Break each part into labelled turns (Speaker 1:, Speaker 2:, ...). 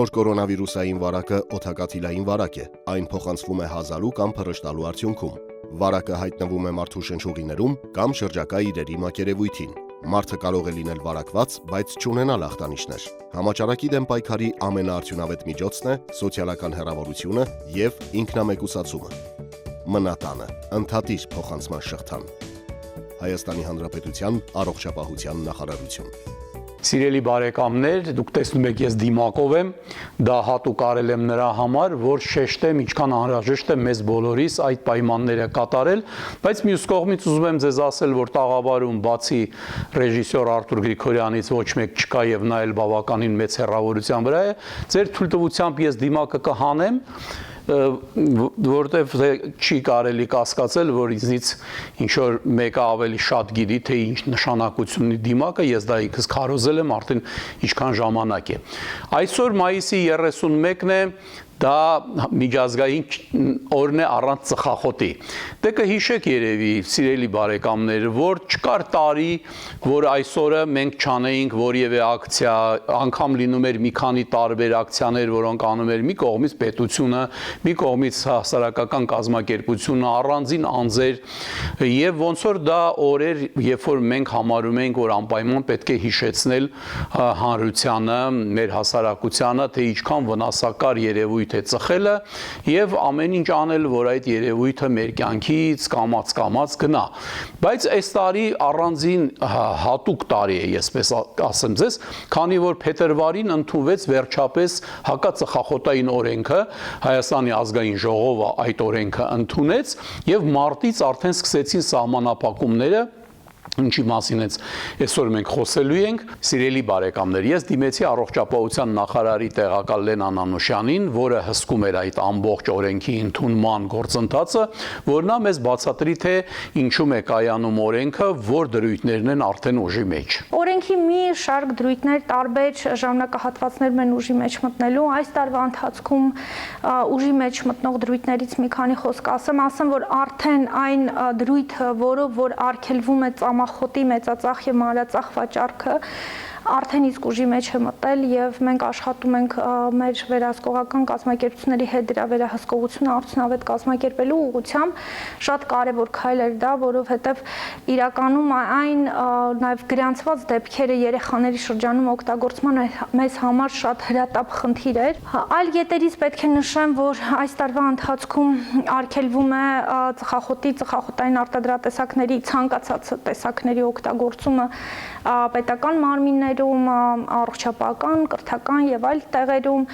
Speaker 1: Նոր կորոնավիրուսային վարակը օդակաթիլային վարակ է, այն փոխանցվում է հազալու կամ փռշտալու արդյունքում։ Վարակը հայտնվում է մարդու շնչուղիներում կամ շրջակա իրերի մակերևույթին։ Մարդը կարող է լինել վարակված, բայց չունենալ ախտանիշներ։ Համաճարակի դեմ պայքարի ամենաարդյունավետ միջոցն է սոցիալական հեռավորությունը եւ ինքնամեկուսացումը։ Մնա տանը, ընդհատիր փոխանցման շղթան։ Հայաստանի Հանրապետության առողջապահության նախարարություն։
Speaker 2: Սիրելի բարեկամներ, դուք տեսնում եք, ես դիմակով եմ, դա հատուկ արել եմ նրա համար, որ շեշտեմ, ինչքան անհրաժեշտ է մեզ բոլորիս այդ պայմանները կատարել, բայց մյուս կողմից ուզում եմ ձեզ ասել, որ տաղավարում բացի ռեժիսոր Արտուր Գրիգորյանից ոչ մեկ չկա եւ նա էլ բավականին մեծ հեռավորության վրա է, ձեր թույլտվությամբ ես դիմակը կհանեմ, որտեվ չի կարելի կասկածել, որ ինձնից ինչ-որ մեկը ավելի շատ գիտի, թե ինչ նշանակություն ունի դիմակը, ես դա ինքս քարոզել եմ արդեն ինչքան ժամանակ է։ Այսօր մայիսի 31-ն է, դա միջազգային օրն է առանց ծխախոտի։ Դե կհիշեք երևի, սիրելի բարեկամներ, որ չկար տարի, որ այսօրը մենք չանեինք որևէ ակցիա, անգամ լինում էր մի քանի տարբեր ակցիաներ, որոնք անում էր մի կողմից պետությունը, մի կողմից հասարակական կազմակերպությունը, առանձին անձեր, եւ ոնց որ դա օրեր, երբ որ մենք համարում ենք, որ անպայման պետք է հիշեցնել հանրությանը, մեր հասարակությանը, թե ինչքան վնասակար երևույթ է ծխելը եւ ամեն ինչ անել, որ այդ երևույթը մեր կյանքից կամաց գնա։ Բայց այս տարի առանձին հատուկ տարի է, եսպես ասեմ ձեզ, քանի որ փետրվարին ընդունվեց վերջապես հակածխախոտային օրենքը, Հայաստանի ազգային ժողովը այդ օրենքը ընդունեց եւ մարտից արդեն սկսեցին սահմանափակումները, ինչի մասին այսօր մենք խոսելու ենք, սիրելի բարեկամներ, ես դիմեցի առողջապահության նախարարի տեղակալ Լենան Անուշյանին, որը հսկում էր այդ ամբողջ օրենքի ընդունման գործընթացը, որ նա մեզ բացատրի, թե ինչու է կայանում օրենքը, որ դրույթներն են արդեն ուժի մեջ։
Speaker 3: Օրենքի մի շարք դրույթներ տարբեր ժամանակահատվածներում են ուժի մեջ մտնելու, այս տարվա ընթացքում ուժի մեջ մտնող դրույթներից մի քանի խոսք ասեմ, որ արդեն այն դրույթը, որ արգելվում է ծամախոտի մեծածախ եւ մանրածախ վաճառքը, արդեն իսկ ուժի մեջ է մտել եւ մենք աշխատում ենք մեր վերահսկողական կազմակերպությունների հետ դրա վերահսկողությունը արդյունավետ կազմակերպելու ուղղությամբ, շատ կարեւոր քայլ էր դա, որովհետեւ իրականում այն նաեւ գրանցված դեպքերը երեխաների շրջանում օգտագործման մեզ համար շատ հրատապ խնդիր էր։ Այլ յետերից պետք է նշեմ, որ այս տարվա ընթացքում արգելվում է ծխախոտային արտադրատեսակների ցանկացած տեսակների օգտագործումը պետական մարմիններում, առողջապահական, կրթական եւ այլ տեղերում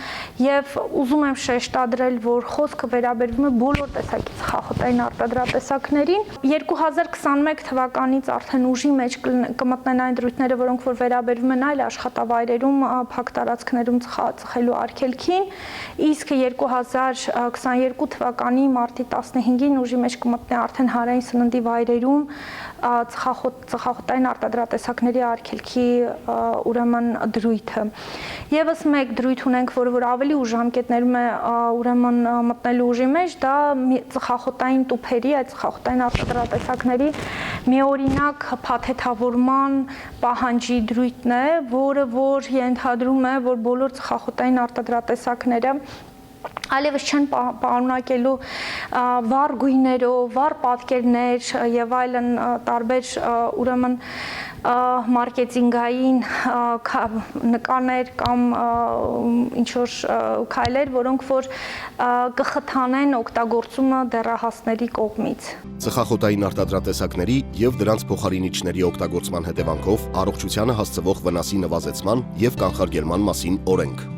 Speaker 3: եւ ուզում եմ շեշտադրել, որ խոսքը վերաբերվում է բոլոր տեսակի ծխախոտային արտադրատեսակներին։ 2021 թվականից արդեն ուժի մեջ կմտնեն այն դրույթները, որոնք որ վերաբերվում են այլ աշխատավայրերում, փակ տարածքներում ծխելու արգելքին, իսկ 2022 թվականի մարտի 15-ին ուժի մեջ կմտնի արդեն հանրային սննդի վայրերում ծխախոտային արտադրատեսակների արգելքի ուրեմն դրույթը։ Եվս մեկ դրույթ ունենք, որ ավելի ուշ ժամկետներում է ուրեմն մտնելու ուժի մեջ, դա ծխախոտային տուփերի, այդ ծխախոտային արտադրատեսակների միօրինակ փաթեթավորման պահանջի դրույթն է, որը որ ենթադրում է, որ բոլոր ծխախոտային արտադրատեսակները այլևս չեն պարունակելու վառ գույներով, վառ պատկերներ եւ այլն տարբեր ուրեմն մարքեթինգային նկարներ կամ ինչ-որ քայլեր, որոնք որ կխթանեն օգտագործումը դեռահասների կողմից։
Speaker 1: Ծխախոտային արտադրատեսակների եւ դրանց փոխարինիչների օգտագործման հետևանքով առողջությանը հասցվող վնասի նվազեցման եւ կանխարգելման մասին օրենք։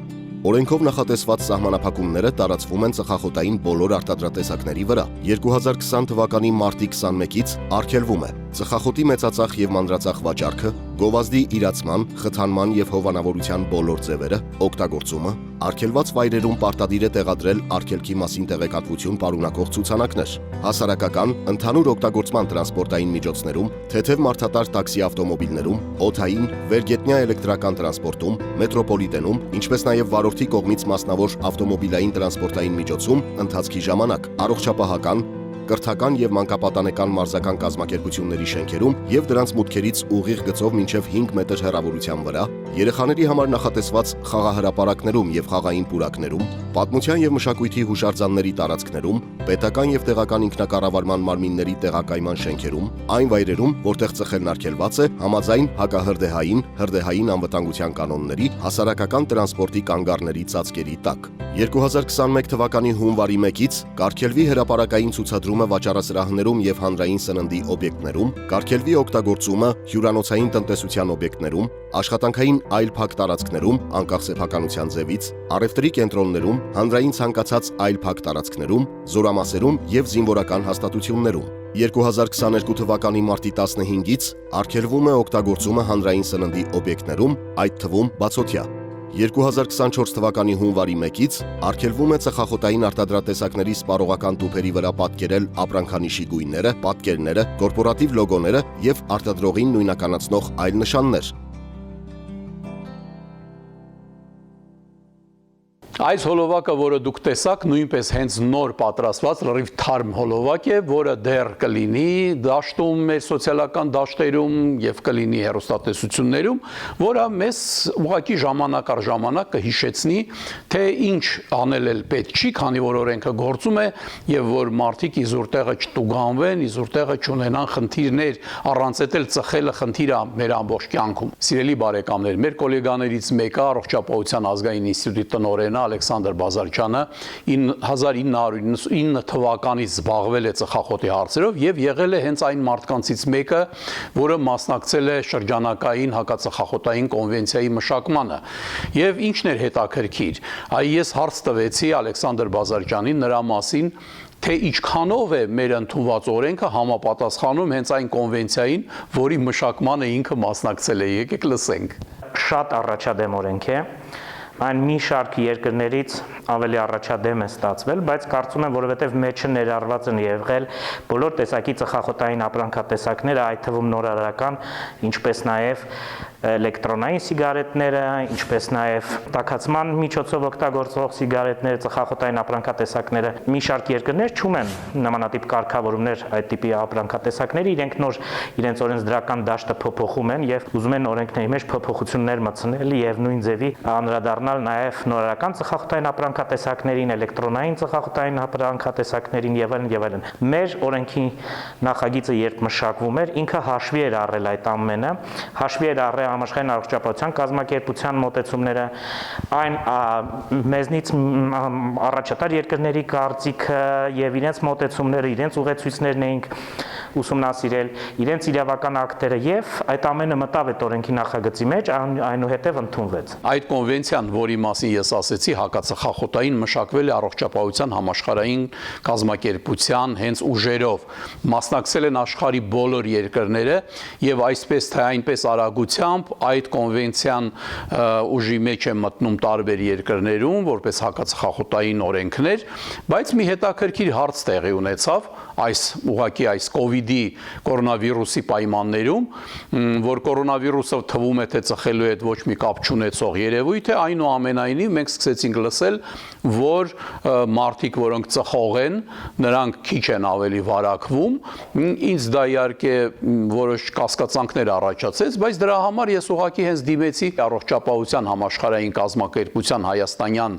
Speaker 1: Օրենքով նախատեսված սահմանափակումները տարածվում են ծխախոտային բոլոր արտադրատեսակների վրա։ 2020 թվականի մարտի 21-ից արգելվում է ծխախոտի մեծածախ եւ մանրածախ վաճառքը, գովազդի իրացման, խթանման եւ հովանավորության բոլոր ձևերը, օգտագործումը, արգելված վայրերում պարտադիր է տեղադրել արգելքի մասին տեղեկատվություն պարունակող ցուցանակներ, հասարակական, ընդհանուր օգտագործման տրանսպորտային միջոցներում, թեթև մարդատար տաքսի ավտոմոբիլներում, օդային, վերգետնյա էլեկտրական տրանսպորտում, մետրոպոլիտենում, ինչպես նաեւ վարորդի կողմից մասնավոր ավտոմոբիլային տրանսպորտային միջոցում ընթացքի ժամանակ, առողջապահական, կրթական եւ մանկապատանեկան մարզական կազմակերպությունների շենքերում եւ դրանց մուտքերից ուղիղ գծով մինչեւ 5 մետր հեռավորության վրա, երեխաների համար նախատեսված խաղահրապարակներում եւ խաղային պուրակներում, պատմության եւ մշակույթի հուշարձանների տարածքներում, պետական եւ տեղական ինքնակառավարման մարմինների տեղակայման շենքերում, այն վայրերում, որտեղ ծխելն արգելված է, համաձայն հրդեհային անվտանգության կանոնների, հասարակական տրանսպորտի կանգառների ծածկերի տակ։ 2021 թվականի հունվարի 1-ից կարգելվի հրապարակային ցուցադրումը վաճառասրահներում եւ հանրային սննդի օբյեկտներում, կարգելվի օգտագործումը հյուրանոցային տնտեսության օբյեկտներում, աշխատանքային այլ փակ տարածքներում, անկախ սեփականության ձևից, առևտրի կենտրոններում, հանրային ցանկացած այլ փակ տարածքներում, զորամասերում եւ զինվորական հաստատություններում։ 2022 թվականի մարտի 15-ից արգելվում է օգտագործումը հանրային սննդի օբյեկտներում, այդ թվում բացօթյա։ 2024 թվականի հունվարի 1-ից արգելվում է ծխախոտային արտադրատեսակների սպառողական տուփերի վրա պատկերել ապրանքանիշի գույները, պատկերները, կորպորատիվ լոգոները եւ արտադրողին նույնականացնող այլ նշաններ։
Speaker 2: Այս հոլովակը, որը դուք տեսաք, նույնպես հենց նոր պատրաստված լրիվ թարմ հոլովակ է, որը դեռ կլինի դաշտում մեր սոցիալական դաշտերում եւ կլինի հեռուստատեսություններում, որը մեզ ուղղակի ժամանակ առ ժամանակ կհիշեցնի, թե ինչ անել էլ պետք չի, քանի որ օրենքը գործում է եւ որ մարդիկ իզուր տեղը չտուգանվեն, իզուր տեղը չունենան խնդիրներ, առանց էլ ծխելը խնդիր է մեր ամբողջ կյանքում։ Սիրելի բարեկամներ, մեր գոլեգաներից մեկը Առողջապահության ազգային ինստիտուտի տնօրենը Ալեքսանդր Բազարչյանը 1999 թվականից զբաղվել է ծխախոտի հարցերով եւ եղել է հենց այն մարդկանցից մեկը, որը մասնակցել է շրջանակային հակածխախոտային կոնվենցիայի մշակմանը։ Եվ ինչն էր հետաքրքիր, ես հարց տվեցի Ալեքսանդր Բազարչյանին նրա մասին, թե ինչքանով է մեր ընդունված օրենքը համապատասխանում հենց այն կոնվենցիային, որի մշակմանը ինքը մասնակցել է։ Եկեք լսենք։
Speaker 4: Շատ առաջադեմ օրենք է։ Այն մի շարք երկրներից ավելի առաջադեմ է ստացվել, բայց կարծում եմ, որովհետև մեջը ներառված են եղել բոլոր տեսակի ծխախոտային ապրանքատեսակները, այդ թվում նորարարական, ինչպես նաև էլեկտրոնային սիգարետները, ինչպես նաև տաքացման միջոցով օգտագործվող սիգարետները, ծխախոտային ապրանքատեսակները։ Մի շարք երկրներ չունեն նմանատիպ կարգավորումներ այդ տիպի ապրանքատեսակների, իրենք նոր իրենց օրենսդրական դաշտը փոփոխում են եւ ուզում են օրենքների մեջ փոփոխություններ մտցնել եւ նույն ձևի անդրադառնալ նաև նորարարական ծխախոտային ապրանքատեսակներին, էլեկտրոնային ծխախոտային ապրանքատեսակներին եւ այլն եւ այլն։ Մեր օրենքի նախագիծը երբ մշակվում էր, ինքը հաշվի էր առել այդ ամենը, հաշվի էր առել համաշխարհային առողջապահության կազմակերպության մոտեցումները, այն մեզնից առաջատար երկրների կարծիքը եւ իրենց մոտեցումները, իրենց ուղեցույցներն էինք ուսումնասիրել, իրենց իրավական ակտերը եւ այդ ամենը մտավ այդ օրենքի նախագծի մեջ, այնուհետեւ ընդունվեց։
Speaker 2: Այդ կոնվենցիան, որի մասին ես ասեցի, հակածխախոտային մշակվել է Առողջապահության համաշխարհային կազմակերպության հենց ուժերով։ Մասնակցել են աշխարհի բոլոր երկրները եւ այսպես թե այնպես արագությամբ այդ կոնվենցիան ուժի մեջ է մտնում տարբեր երկրներում որպես հակածխախոտային օրենքներ, բայց մի հետաքրքիր հարց տեղի ունեցավ ուղղակի այս կոവിഡ്ի կորոնավիրուսի պայմաններում, որ կորոնավիրուսը թվում է թե ծխելու հետ ոչ մի կապ չունեցող երևույթ է, այնուամենայնիվ մենք սկսեցինք լսել, որ մարդիկ, որոնք ծխող են, նրանք քիչ են ավելի վարակվում, ինձ դա իհարկե որոշ կասկածանքներ առաջացեց, բայց դրա համար ես ուղղակի հենց դիմեցի Առողջապահության համաշխարհային կազմակերպության հայաստանյան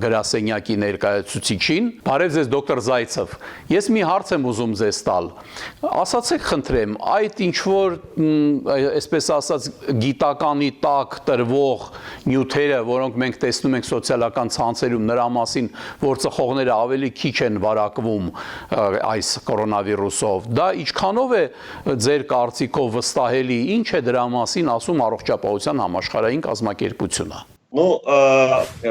Speaker 2: գրասենյակի ներկայացուցիչին։ Բարև ձեզ, դոկտոր Զայցև։ Ես մի հարց եմ ուզում ձեզ տալ։ Ասացեք խնդրեմ, այդ ինչ որ այսպես ասած գիտականի տակ տրվող նյութերը, որոնք մենք տեսնում ենք սոցիալական ցանցերում, նրա մասին, որ ծխողները ավելի քիչ են վարակվում այս կորոնավիրուսով, դա ինչքանով է ձեր կարծիքով վստահելի, ինչ է դրա մասին ասում Առողջապահության համաշխարհային կազմակերպությունը։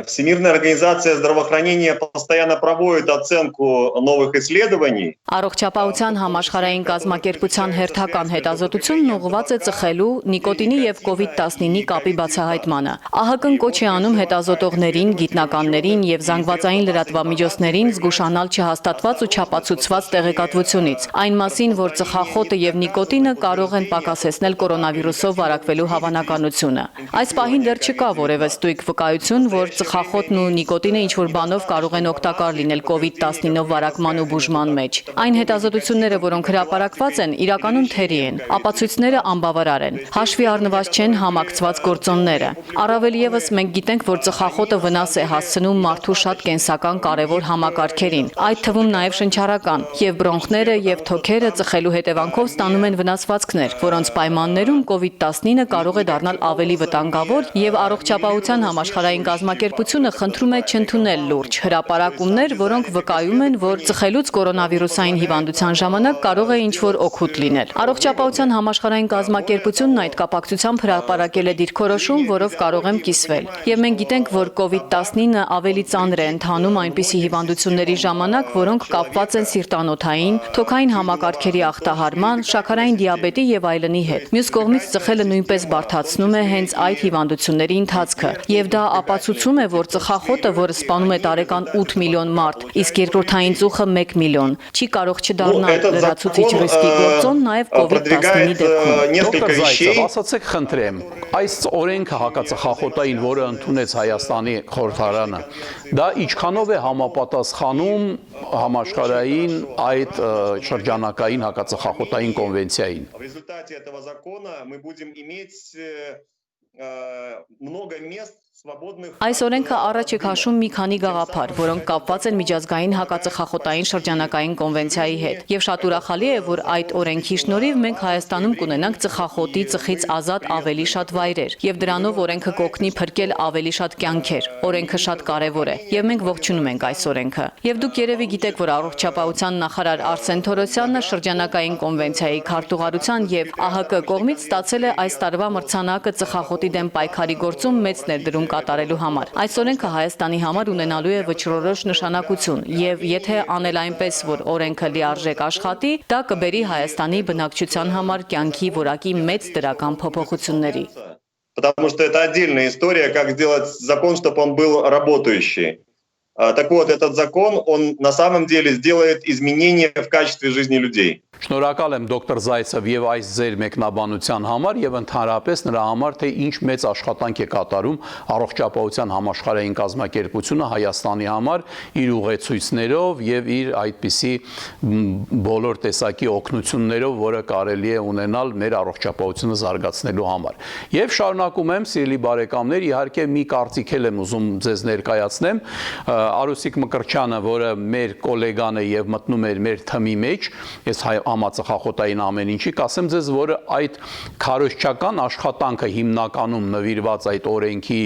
Speaker 5: Всемирная организация здравоохранения постоянно проводит оценку новых исследований.
Speaker 6: Առողջապահության համաշխարհային կազմակերպության հերթական հետազոտությունն ուղղված է ծխելու, նիկոտինի եւ COVID-19-ի կապի բացահայտմանը։ ԱՀԿ-ն կոչ է անում հետազոտողներին, գիտնականներին եւ զանգվածային լրատվամիջոցներին զգուշանալ չհաստատված ու չապացուցված տեղեկատվությունից, այն մասին, որ ծխախոտը եւ նիկոտինը կարող են պակասեցնել կորոնավիրուսով վարակվելու հավանականությունը։ Այս պահին դեռ չկա որևէ ստույգ դրույք վկայություն, որ ծխախոտն ու նիկոտինը ինչ-որ բանով կարող են օգտակար լինել COVID-19 վարակման ու բուժման մեջ։ Այն հետազոտությունները, որոնք հրապարակված են, իրականում թերի են, ապացույցները անբավարար են, հաշվի առնված չեն համակցված գործոնները։ Առավել ևս մենք գիտենք, որ ծխախոտը վնաս է հասցնում մարդու շատ կենսական կարևոր համակարգերին, այդ թվում նաև շնչառական, եւ բրոնխները եւ թոքերը ծխելու հետևանքով ստանում են վնասվածքներ, որոնց պայմաններում COVID-19 կարող է դառնալ ավելի վտանգավոր եւ առողջապահության համաշխարհային կազմակերպությունը խնդրում է չընդունել լուրջ հրապարակումներ, որոնք վկայում են, որ ծխելուց կորոնավիրուսային հիվանդության ժամանակ կարող է ինչ-որ օգուտ լինել։ Առողջապահության համաշխարհային կազմակերպությունն այդ կապակցությամբ հրապարակել է դիրքորոշում, որով կարող եմ կիսվել։ Եվ մենք գիտենք, որ COVID-19 ավելի ծանր է ընթանում այնպիսի հիվանդությունների ժամանակ, որոնք կապված են սիրտանոթային, թոքային համակարգերի ախտահարման, շաքարային դիաբետի եւ այլնի հետ։ Մյուս կողմից ծխելը նույնպես բարդացնում է հենց այդ հիվանդությունների ընթացքը, եւ դա ապացուցում է, որ ծխախոտը, որը սպանում է տարեկան 8 միլիոն մարդ, իսկ երկրորդային ծուխը 1 միլիոն, չի կարող չդառնալ լրացուցիչ ռիսկի գործոն նաեւ COVID-19-ի դեպքում։
Speaker 2: Դոկտոր Զայցև, ասացեք խնդրեմ, այս օրենքը հակածխախոտային, որը ընդունեց Հայաստանի խորհրդարանը, դա ինչքանով է համապատասխանում համաշխարհային այդ շրջանակային հակածխախոտային կոնվենցիային։
Speaker 5: В результате этого закона мы будем иметь много мест свободных.
Speaker 6: Այս օրենքը առաջ է քաշում մի քանի գաղափար, որոնք կապված են միջազգային հակածխախոտային շրջանակային կոնվենցիայի հետ։ Եվ շատ ուրախալի է, որ այդ օրենքի շնորհիվ մենք Հայաստանում կունենանք ծխախոտի ծխից ազատ ավելի շատ վայրեր, եւ դրանով օրենքը կօգնի փրկել ավելի շատ կյանքեր։ Օրենքը շատ կարեւոր է, եւ մենք ողջունում ենք այս օրենքը։ Եվ դուք երևի գիտեք, որ առողջապահության նախարար Արսեն Թորոսյանը շրջանակային կոնվենցիայի քարտուղարության եւ ԱՀԿ կողմից ստացել է այս տարվա մրցանակը ծխախոտի դեմ պայքարի գործում մեծ ներդրում կատարելու համար։ Այս օրենքը Հայաստանի համար ունենալու է վճռորոշ նշանակություն եւ եթե անել այնպես, որ օրենքը լիարժեք աշխատի, դա կբերի Հայաստանի բնակչության համար կյանքի որակի մեծ դրական փոփոխությունների։
Speaker 5: Потому что это отдельная история, как сделать закон, чтобы он был работающий. Так вот, этот закон, он на самом деле сделает изменения в качестве жизни людей.
Speaker 2: Շնորհակալ եմ դոկտոր Զայցև եւ այս ձեր մեկնաբանության համար եւ ընդհանրապես նրա համար, թե ինչ մեծ աշխատանք է կատարում առողջապահության համաշխարհային կազմակերպությունը Հայաստանի համար իր ուղեցույցներով եւ իր այդպիսի բոլոր տեսակի օգնություններով, որը կարելի է ունենալ մեր առողջապահությունը զարգացնելու համար։ Եվ շարունակում եմ, սիրելի բարեկամներ, իհարկե մի կարծիք եմ ուզում ձեզ ներկայացնեմ, Արուսիկ Մկրտչյանը, որը մեր գոլեգան է եւ մտնում էր մեր թմի մեջ, ես համածխախոտային ամեն ինչի, կասեմ ձեզ, որ այդ քարոզչական աշխատանքը հիմնականում նվիրված այդ օրենքի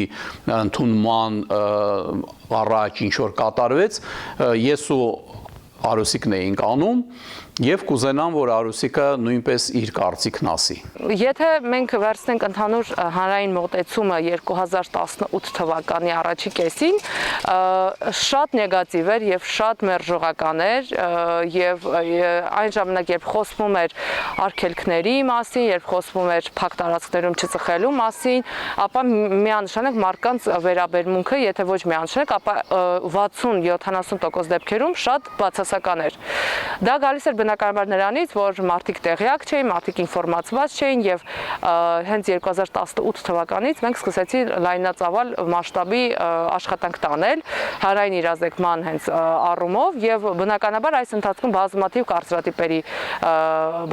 Speaker 2: ընդունման առաջ ինչ որ կատարվեց, ես ու Արուսիկն էինք անում եւ կուզենամ, որ Արուսիկը նույնպես իր կարծիքն ասի։
Speaker 7: Եթե մենք վերցնենք ընդհանուր հանրային մոտեցումը 2018 թվականի առաջի կեսին, շատ նեգատիվ էր եւ շատ մերժողական էր եւ այն ժամանակ, երբ խոսվում էր արգելքների մասին, երբ խոսվում էր փակ տարածքներում չծխելու մասին, ապա միանշանակ մարդկանց վերաբերմունքը, եթե ոչ միանշանակ, ապա 60-70% դեպքերում շատ բացասական էր։ Դա գալիս էր բնականաբար նրանից, որ մարդիկ տեղյակ չէին, մարդիկ ինֆորմացված չէին եւ հենց 2018 թվականից մենք սկսեցի լայնածավալ մասշտաբի աշխատանք տանել հանրային իրազեկման հենց առումով եւ բնականաբար այս ընթացքում բազմաթիվ կարծրատիպերի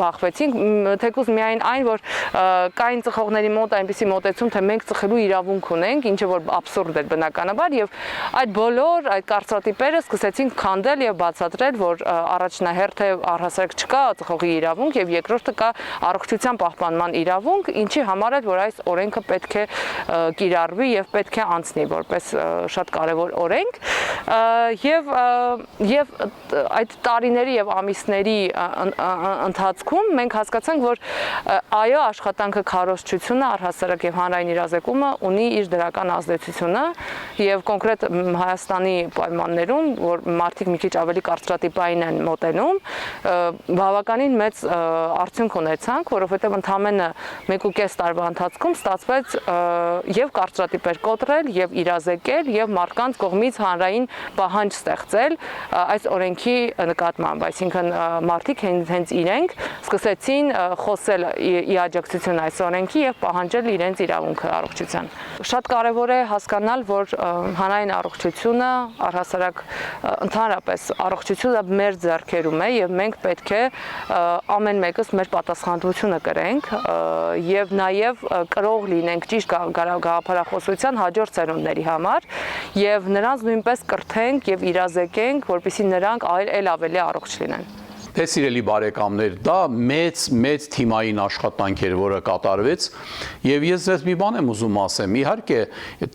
Speaker 7: բախվեցինք, թեկուզ միայն այն, որ կային ծխողների մոտ այնպիսի մոտեցում, թե մենք ծխելու իրավունք ունենք, ինչը որ աբսուրդ էր բնականաբար եւ այդ բոլոր այդ կարծրատիպերը սկսեցին քանդել եւ բացատրել, որ առաջնահերթ է առհասարակ չկա ծխողի իրավունք եւ երկրորդը կա առողջության պահպանման իրավունք, ինչի համար է, որ այս օրենքը պետք է կիրառվի եւ պետք է անցնի որպես շատ կարեւոր օրենք եւ այդ տարիների եւ ամիսների ընթացքում մենք հասկացանք, որ այո, աշխատանքը քարոզչությունը առհասարակ եւ հանրային իրազեկումը ունի իր դրական ազդեցությունը եւ կոնկրետ Հայաստանի պայմաններում, որ մարդիկ մի քիչ ավելի կարծրատիպային են մոտենում, բավականին մեծ արդյունք ունեցանք, որովհետև ընդամենը 1.5 տարվա ընթացքում ստացվեց եւ կարծրատիպեր կոտրել, եւ իրազեկել, եւ մարդկանց կողմից հանրային պահանջ ստեղծել այս օրենքի նկատմամբ, այսինքն մարդիկ հենց իրենք սկսեցին խոսել ի աջակցություն այս օրենքի եւ պահանջել իրենց իրավունքը առողջության։ Շատ կարեւոր է հասկանալ, որ հանրային առողջությունը առհասարակ ընդհանրապես առողջությունը մեր ձեռքերում է եւ մենք պետք է ամեն մեկս մեր պատասխանատվությունը կրենք եւ նաեւ կրող լինենք ճիշտ գաղափարախոսության հաջորդ սերունդների համար եւ նրանց նույնպես կրթենք եւ իրազեկենք, որպեսզի նրանք այլ ավելի առողջ լինեն։
Speaker 2: Դե սիրելի բարեկամներ, դա մեծ թիմային աշխատանք էր, որը կատարվեց, եւ ես ձեզ մի բան եմ ուզում ասեմ, իհարկե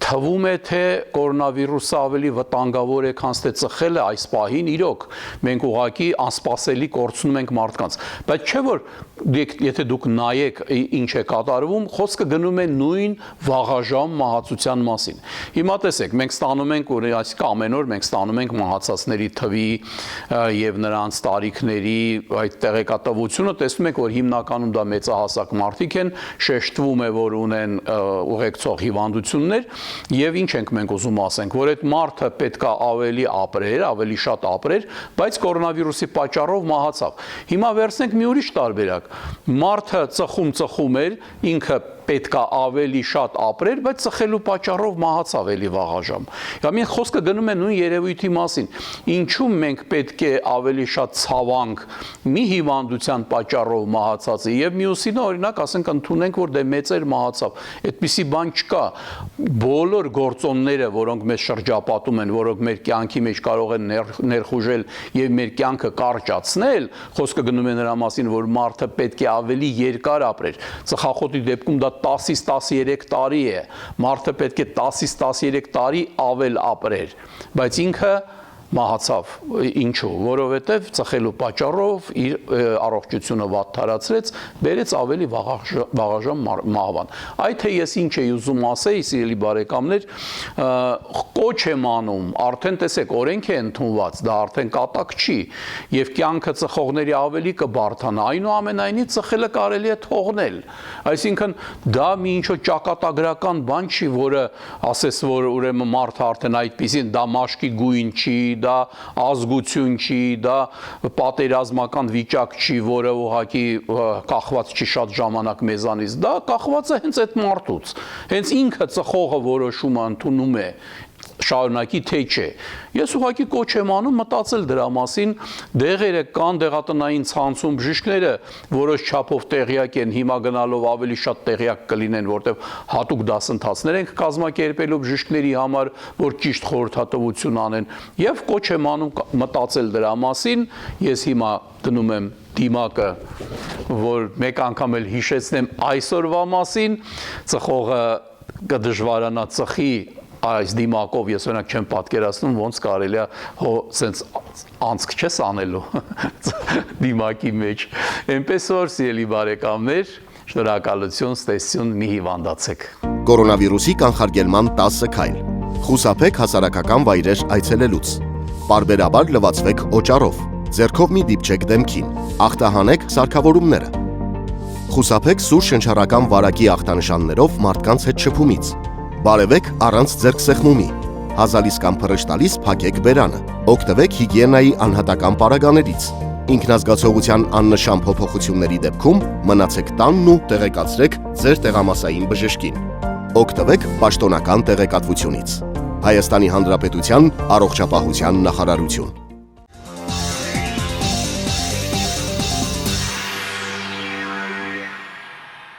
Speaker 2: թվում է թե կորոնավիրուսը ավելի վտանգավոր է, քան թե ծխելը այս պահին, իրոք մենք ուղղակի անսպասելի կորցնում ենք մարդկանց, բայց չէ որ եթե դուք նայեք ինչ է կատարվում, խոսքը գնում է նույն վաղաժամ մահացության մասին։ Հիմա տեսեք, մենք ստանում ենք, այսինքն ամեն օր մենք ստանում ենք մահացածների թվի եւ նրանց տարիքների այդ տեղեկատվությունը, տեսնում եք, որ հիմնականում դա մեծահասակ մարդիկ են, շեշտվում է, որ ունեն ուղեկցող հիվանդություններ եւ ինչ ենք մենք ուզում ասենք, որ այդ մարդը պետքա ավելի ապրեր, ավելի շատ ապրեր, բայց կորոնավիրուսի պատճառով մահացավ։ Հիմա վերցնենք մի ուրիշ տարբերակ։ Մարդը ծխում էր, ինքը պետքա ավելի շատ ապրեր, բայց ծխելու պատճառով մահացավ էլի վաղաժամ։ Ամեն խոսքը գնում է նույն երևույթի մասին։ Ինչու մենք պետք է ավելի շատ ցավանք մի հիվանդության պատճառով մահացածի եւ մյուսինը օրինակ ասենք ընդունենք, որ դե մեծեր մահացավ։ Այդպիսի բան չկա։ Բոլոր գործոնները, որոնք մեզ շրջապատում են, որոնք մեր կյանքի մեջ կարող են ներխուժել եւ մեր կյանքը կարճացնել, խոսքը գնում է նրա մասին, որ մարդը պետք է ավելի երկար ապրեր։ Ծխախոտի դեպքում դա 10-ից 13 տարի է, մարդը պետք է 10-ից 13 տարի ավել ապրեր, բայց ինքը մահացավ, ինչու, որովհետև ծխելու պատճառով իր առողջությունը վատթարացրեց, բերեց ավելի վաղաժամ մահվան։ Այդ թե ես ինչ էի ուզում ասեի, սիրելի բարեկամներ, կոչ եմ անում, արդեն տեսեք, օրենք է ընդունված, դա արդեն կատակ չի, եւ կյանքը ծխողների ավելի կբարդանա, այնուամենայնիվ ծխելը կարելի է թողնել, այսինքն դա մի ինչ-որ ճակատագրական բան չի, որը ասես, որ ուրեմն մարդը արդեն այդպեսին դա մաշկի գույն չի, դա ազգություն չի, դա պատերազմական վիճակ չի, որը ուղղակի կախված չի շատ ժամանակ մեզանից, դա կախված է հենց այդ մարդուց, հենց ինքը ծխողը որոշումը ընդունում է, շարունակի թե չէ։ Ես ուղղակի կոչ եմ անում մտածել դրա մասին, դեղերը կան դեղատնային ցանցում բժիշկները որոշ չափով տեղյակ են, հիմա գնալով ավելի շատ տեղյակ կլինեն, որտեղ հատուկ դասընթացներ ենք կազմակերպելու բժիշկների համար, որ ճիշտ խորհրդատվություն անեն, եւ կոչ եմ անում մտածել դրա մասին, ես հիմա դնում եմ դիմակը, որ մեկ անգամ էլ հիշեցնեմ այսօրվա մասին, ծխողը կդժվարանա ծխի այս դիմակով ես օրինակ չեմ պատկերացնում ոնց կարելի է հո սենց անցք չես անելու դիմակի մեջ այնպես որ սիրելի բարեկամներ շնորհակալություն ստեսություն մի հիվանդացեք
Speaker 1: Կորոնավիրուսի կանխարգելման 10 քայլ Խուսափեք հասարակական վայրեր այցելելուց Պարբերաբար լվացվեք օճառով ձեռքով մի դիպչեք դեմքին ախտահանեք սարքավորումները Խուսափեք սուր շնչառական վարակի ախտանշաններով մարդկանց հետ շփումից Բարևեք առանց ձեռքսեղմումի, հազալիս կամ փռշտալիս փակեք բերանը, օգտվեք հիգիենայի անհատական պարագաներից, ինքնազգացողության աննշան փոփոխությունների դեպքում մնացեք տանն ու տեղեկացրեք ձեր տեղամասային բժշկին, օգտվեք պաշտոնական տեղեկատվությունից, Հայաստանի Հանրապետության առողջապահության նախարարություն